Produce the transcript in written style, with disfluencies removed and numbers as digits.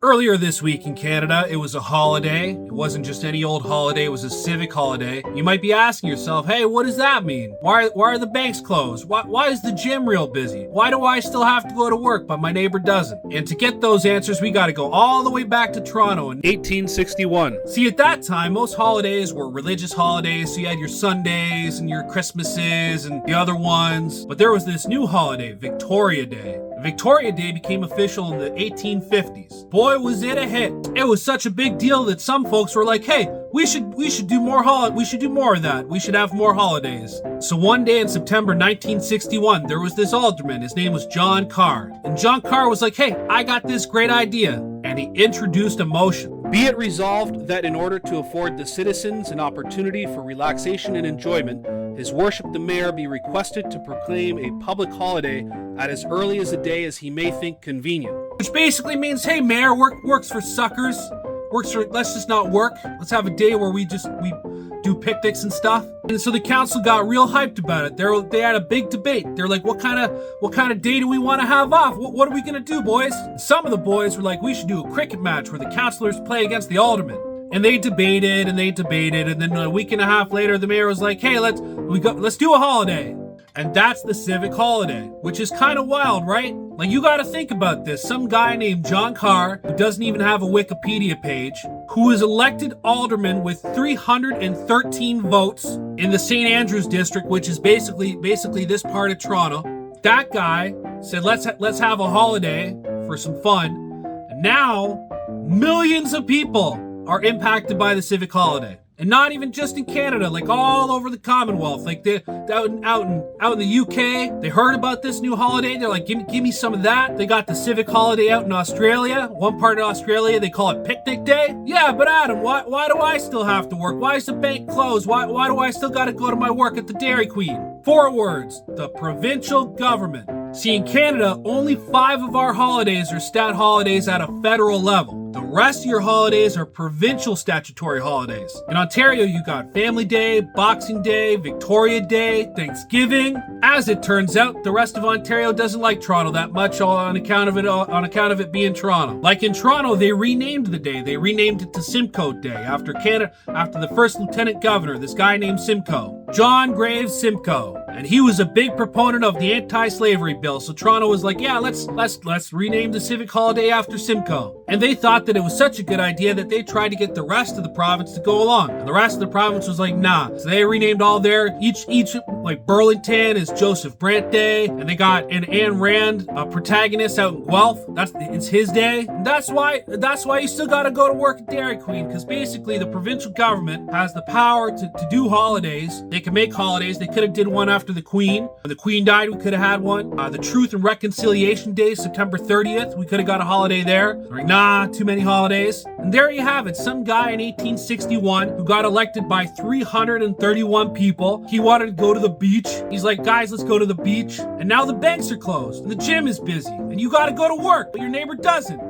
Earlier this week in Canada, it was a holiday. It wasn't just any old holiday, it was a civic holiday. You might be asking yourself, hey, what does that mean? Why are the banks closed? Why is the gym real busy? Why do I still have to go to work, but my neighbor doesn't? And to get those answers, we gotta go all the way back to Toronto in 1861. See, at that time, most holidays were religious holidays, so you had your Sundays and your Christmases and the other ones. But there was this new holiday, Victoria Day. Victoria Day became official in the 1850s. Boy, was it a hit. It was such a big deal that some folks were like, hey, we should do more of that. We should have more holidays. So one day in September 1961, there was this alderman. His name was John Carr. And John Carr was like, hey, I got this great idea. And he introduced a motion. Be it resolved that in order to afford the citizens an opportunity for relaxation and enjoyment, His Worship the Mayor be requested to proclaim a public holiday at as early as a day as he may think convenient. Which basically means, hey, Mayor, works for suckers. Let's just not work. Let's have a day where we do picnics and stuff. And so the council got real hyped about it. They had a big debate. They're like, what kind of day do we want to have off? What are we gonna do, boys? And some of the boys were like, we should do a cricket match where the councillors play against the aldermen. And they debated, and then a week and a half later, the mayor was like, hey, let's do a holiday. And that's the civic holiday, which is kind of wild, right? Like, you gotta think about this. Some guy named John Carr, who doesn't even have a Wikipedia page, who was elected alderman with 313 votes in the St. Andrews district, which is basically this part of Toronto. That guy said, let's have a holiday for some fun. And now, millions of people are impacted by the civic holiday. And not even just in Canada, like all over the Commonwealth. Like out in the UK, they heard about this new holiday. They're like, give me some of that. They got the civic holiday out in Australia. One part of Australia, they call it Picnic Day. Yeah, but Adam, why do I still have to work? Why is the bank closed? Why do I still got to go to my work at the Dairy Queen? 4 words: the provincial government. See, in Canada, only 5 of our holidays are stat holidays at a federal level. The rest of your holidays are provincial statutory holidays. In Ontario, you got Family Day, Boxing Day, Victoria Day, Thanksgiving. As it turns out, the rest of Ontario doesn't like Toronto that much on account of it being Toronto. Like in Toronto, they renamed the day. They renamed it to Simcoe Day after the first lieutenant governor, this guy named Simcoe, John Graves Simcoe. And he was a big proponent of the anti-slavery bill. So Toronto was like, yeah, let's rename the civic holiday after Simcoe. And they thought that it was such a good idea that they tried to get the rest of the province to go along. And the rest of the province was like, nah. So they renamed all their, each like Burlington is Joseph Brant Day. And they got an Ayn Rand protagonist out in Guelph. It's his day. And that's why you still got to go to work at Dairy Queen. Because basically the provincial government has the power to do holidays. They can make holidays. They could have did one after the Queen. When the Queen died, we could have had one. The Truth and Reconciliation Day, September 30th. We could have got a holiday there. Like, nah, too many holidays. And there you have it. Some guy in 1861 who got elected by 331 people. He wanted to go to the beach. He's like, guys, let's go to the beach. And now the banks are closed. And the gym is busy. And you got to go to work, but your neighbor doesn't.